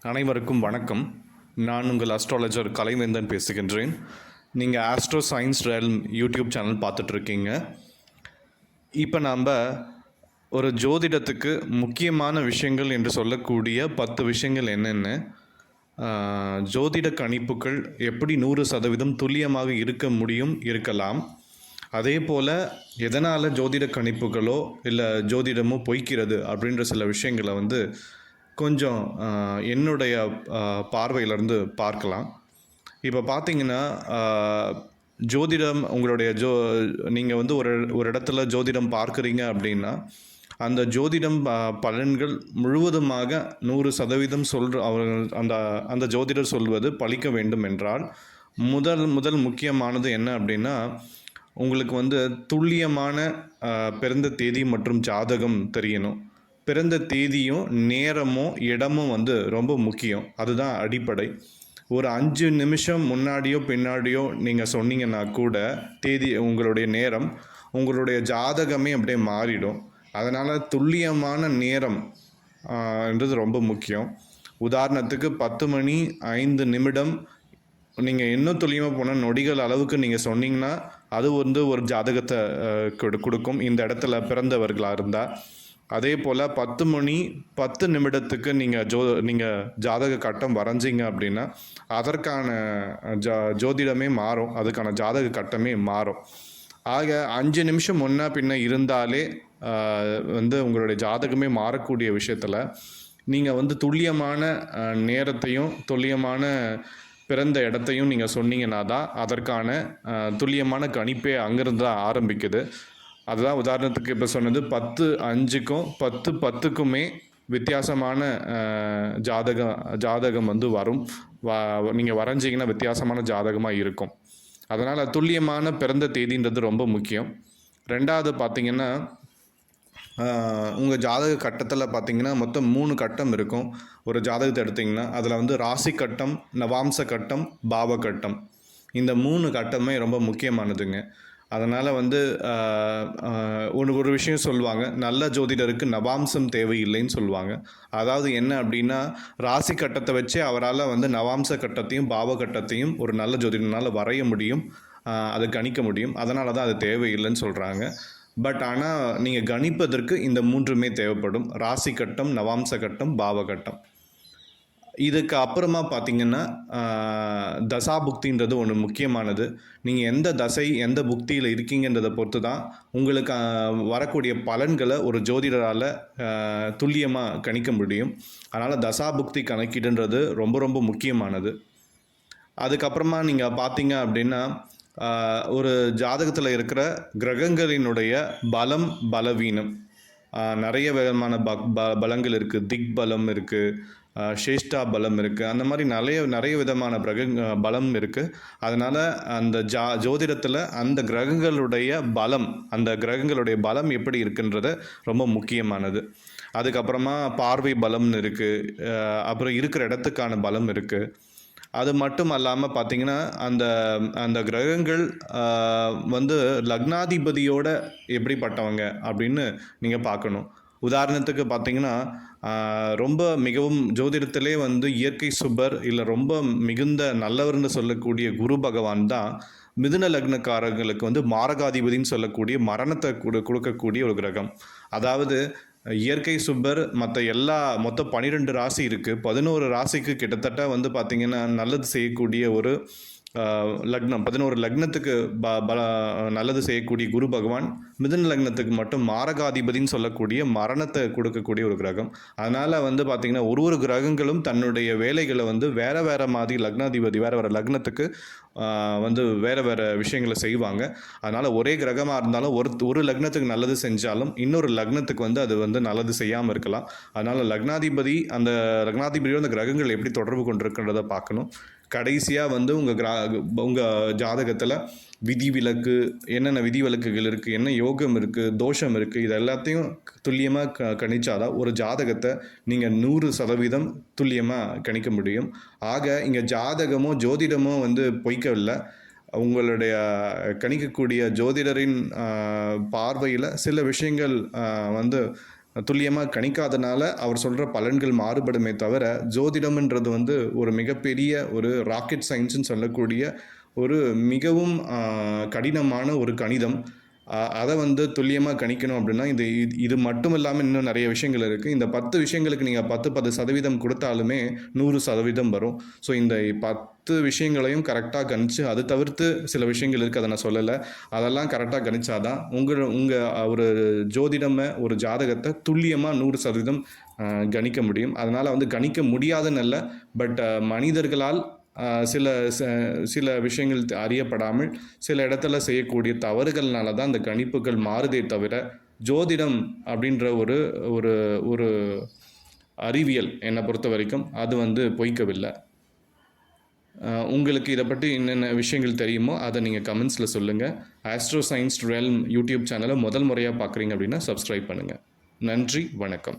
அனைவருக்கும் வணக்கம். நான் உங்கள் அஸ்ட்ராலஜர் கலைவேந்தன் பேசுகின்றேன். நீங்கள் astro science realm YouTube channel பார்த்துட்ருக்கீங்க. இப்போ நாம் ஒரு ஜோதிடத்துக்கு முக்கியமான விஷயங்கள் என்று சொல்லக்கூடிய 10 விஷயங்கள் என்னென்ன, ஜோதிட கணிப்புகள் எப்படி 100% துல்லியமாக இருக்க முடியும், இருக்கலாம், அதே போல் எதனால் ஜோதிட கணிப்புகளோ இல்லை ஜோதிடமோ பொய்க்கிறது அப்படின்ற சில விஷயங்களை கொஞ்சம் என்னுடைய பார்வையிலேருந்து பார்க்கலாம். இப்போ பார்த்தீங்கன்னா, ஜோதிடம் உங்களுடைய நீங்கள் ஒரு இடத்துல ஜோதிடம் பார்க்குறீங்க அப்படின்னா, அந்த ஜோதிடம் பலன்கள் முழுவதுமாக 100% அவர்கள் அந்த ஜோதிடர் சொல்வது பலிக்க வேண்டும் என்றால் முதல் முக்கியமானது என்ன அப்படின்னா, உங்களுக்கு துல்லியமான பிறந்த தேதி மற்றும் ஜாதகம் தெரியணும். பிறந்த தேதியும் நேரமும் இடமும் ரொம்ப முக்கியம். அதுதான் அடிப்படை. ஒரு 5 நிமிஷம் முன்னாடியோ பின்னாடியோ நீங்கள் சொன்னீங்கன்னா கூட தேதி, உங்களுடைய நேரம், உங்களுடைய ஜாதகமே அப்படியே மாறிடும். அதனால் துல்லியமான நேரம் என்றது ரொம்ப முக்கியம். உதாரணத்துக்கு 10 மணி 5 நிமிடம் நீங்கள் இன்னும் துல்லியமாக போனால் நொடிகள் அளவுக்கு நீங்கள் சொன்னீங்கன்னா அது ஒரு ஜாதகத்தை கொடுக்கும், இந்த இடத்துல பிறந்தவர்களாக இருந்தால். அதே போல் 10 மணி 10 நிமிடத்துக்கு நீங்கள் ஜாதக கட்டம் வரைஞ்சிங்க அப்படின்னா அதற்கான ஜோதிடமே மாறும், அதுக்கான ஜாதக கட்டமே மாறும். ஆக 5 நிமிஷம் முன்ன பின்ன இருந்தாலே உங்களுடைய ஜாதகமே மாறக்கூடிய விஷயத்தில் நீங்கள் துல்லியமான நேரத்தையும் துல்லியமான பிறந்த இடத்தையும் நீங்கள் சொன்னீங்கன்னா தான் அதற்கான துல்லியமான கணிப்பே அங்கேருந்து தான் ஆரம்பிக்குது. அதுதான் உதாரணத்துக்கு இப்போ சொன்னது 10:05க்கும் 10:10க்குமே வித்தியாசமான ஜாதகம் வரும். நீங்கள் வரைஞ்சிங்கன்னா வித்தியாசமான ஜாதகமாக இருக்கும். அதனால் துல்லியமான பிறந்த தேதின்றது ரொம்ப முக்கியம். ரெண்டாவது பார்த்திங்கன்னா, உங்கள் ஜாதக கட்டத்தில் பார்த்திங்கன்னா மொத்தம் 3 கட்டம் இருக்கும். ஒரு ஜாதகத்தை எடுத்திங்கன்னா அதில் ராசி கட்டம், நவாம்ச கட்டம், பாவ கட்டம், இந்த 3 கட்டமே ரொம்ப முக்கியமானதுங்க. அதனால் ஒரு விஷயம் சொல்லுவாங்க, நல்ல ஜோதிடருக்கு நவாம்சம் தேவையில்லைன்னு சொல்லுவாங்க. அதாவது என்ன அப்படின்னா, ராசி கட்டத்தை வச்சே அவரால் நவாம்ச கட்டத்தையும் பாவ கட்டத்தையும் ஒரு நல்ல ஜோதிடனால் வரைய முடியும், அதை கணிக்க முடியும். அதனால தான் அது தேவையில்லைன்னு சொல்கிறாங்க. பட் ஆனால் நீங்கள் கணிப்பதற்கு இந்த 3மே தேவைப்படும்: ராசி கட்டம், நவாம்ச கட்டம், பாவ கட்டம். இதுக்கு அப்புறமா பார்த்திங்கன்னா தசாபுக்தின்றது ஒன்று முக்கியமானது. நீங்கள் எந்த தசை எந்த புக்தியில் இருக்கீங்கன்றதை பொறுத்து தான் உங்களுக்கு வரக்கூடிய பலன்களை ஒரு ஜோதிடரால் துல்லியமாக கணிக்க முடியும். அதனால் தசாபுக்தி கணக்கீடுன்றது ரொம்ப ரொம்ப முக்கியமானது. அதுக்கப்புறமா நீங்கள் பார்த்தீங்க அப்படின்னா, ஒரு ஜாதகத்தில் இருக்கிற கிரகங்களினுடைய பலம் பலவீனம், நிறைய விதமான பலங்கள் இருக்குது. திக் பலம் இருக்குது, சேஷ்டா பலம் இருக்குது, அந்த மாதிரி நிறைய விதமான பலம் இருக்குது. அதனால் அந்த ஜோதிடத்தில் அந்த கிரகங்களுடைய பலம், அந்த கிரகங்களுடைய பலம் எப்படி இருக்குன்றது ரொம்ப முக்கியமானது. அதுக்கப்புறமா பார்வை பலம்னு இருக்குது, அப்புறம் இருக்கிற இடத்துக்கான பலம் இருக்குது. அது மட்டும் அல்லாமல் பார்த்திங்கன்னா, அந்த கிரகங்கள் லக்னாதிபதியோட எப்படிப்பட்டவங்க அப்படின்னு நீங்கள் பார்க்கணும். உதாரணத்துக்கு பார்த்திங்கன்னா, மிகவும் ஜோதிடத்திலே இயற்கை சுபர் இல்லை ரொம்ப மிகுந்த நல்லவர்னு சொல்லக்கூடிய குரு பகவான் தான் மிதுன லக்னக்காரர்களுக்கு மாரகாதிபதினு சொல்லக்கூடிய மரணத்தை கொடுக்கக்கூடிய ஒரு கிரகம். அதாவது இயற்கை சுபர் மொத்தம் 12 ராசி இருக்குது. 11 ராசிக்கு கிட்டத்தட்ட பார்த்திங்கன்னா நல்லது செய்யக்கூடிய ஒரு லக்னம், 11 லக்னத்துக்கு நல்லது செய்யக்கூடிய குரு பகவான் மிதுன லக்னத்துக்கு மட்டும் மாரகாதிபதினு சொல்லக்கூடிய மரணத்தை கொடுக்கக்கூடிய ஒரு கிரகம். அதனால் பார்த்திங்கன்னா ஒரு கிரகங்களும் தன்னுடைய வேலைகளை வேறு மாதிரி லக்னாதிபதி வேறு லக்னத்துக்கு வேறு விஷயங்களை செய்வாங்க. அதனால் ஒரே கிரகமாக இருந்தாலும் ஒரு லக்னத்துக்கு நல்லது செஞ்சாலும் இன்னொரு லக்னத்துக்கு அது நல்லது செய்யாமல் இருக்கலாம். அதனால் அந்த லக்னாதிபதியோட அந்த கிரகங்கள் எப்படி தொடர்பு கொண்டிருக்கின்றதை பார்க்கணும். கடைசியாக உங்கள் ஜாதகத்தில் விதிவிலக்கு, என்னென்ன விதிவிலக்குகள் இருக்குது, என்ன யோகம் இருக்குது, தோஷம் இருக்குது, இது எல்லாத்தையும் துல்லியமாக கணிச்சாதான் ஒரு ஜாதகத்தை நீங்கள் 100% துல்லியமாக கணிக்க முடியும். ஆக இங்கே ஜாதகமோ ஜோதிடமோ பொய்க்கவில்லை. உங்களுடைய கணிக்கக்கூடிய ஜோதிடரின் பார்வையில் சில விஷயங்கள் துல்லியமாக கணிக்காதனால அவர் சொல்கிற பலன்கள் மாறுபடுமே தவிர, ஜோதிடம்ன்றது வந்து ஒரு மிகப்பெரிய ஒரு ராக்கெட் சயின்ஸ்னு சொல்லக்கூடிய ஒரு மிகவும் கடினமான ஒரு கணிதம். அதை வந்து துல்லியமாக கணிக்கணும் அப்படின்னா இது மட்டும் இல்லாமல் இன்னும் நிறைய விஷயங்கள் இருக்குது. இந்த 10 விஷயங்களுக்கு நீங்கள் 10% கொடுத்தாலுமே 100% வரும். ஸோ இந்த 10 விஷயங்களையும் கரெக்டாக கணிச்சு, அது தவிர்த்து சில விஷயங்கள் இருக்குது, அதை நான் சொல்லலை. அதெல்லாம் கரெக்டாக கணிச்சாதான் உங்கள் ஒரு ஜோதிடமை, ஒரு ஜாதகத்தை துல்லியமாக 100% கணிக்க முடியும். அதனால் வந்து கணிக்க முடியாதுன்னு இல்லை, பட் மனிதர்களால் சில விஷயங்கள் அறியப்படாமல் சில இடத்துல செய்யக்கூடிய தவறுகள்னால தான் அந்த கணிப்புகள் மாறுதே தவிர, ஜோதிடம் அப்படின்ற ஒரு ஒரு ஒரு அறிவியல் என்னை பொறுத்த வரைக்கும் அது வந்து பொய்க்கவில்லை. உங்களுக்கு இதை பற்றி என்னென்ன விஷயங்கள் தெரியுமோ அதை நீங்கள் கமெண்ட்ஸில் சொல்லுங்கள். ஆஸ்ட்ரோ சயின்ஸ் ரெல்ம் யூடியூப் சேனலை முதல் முறையாக பார்க்குறீங்க அப்படின்னா சப்ஸ்கிரைப் பண்ணுங்கள். நன்றி, வணக்கம்.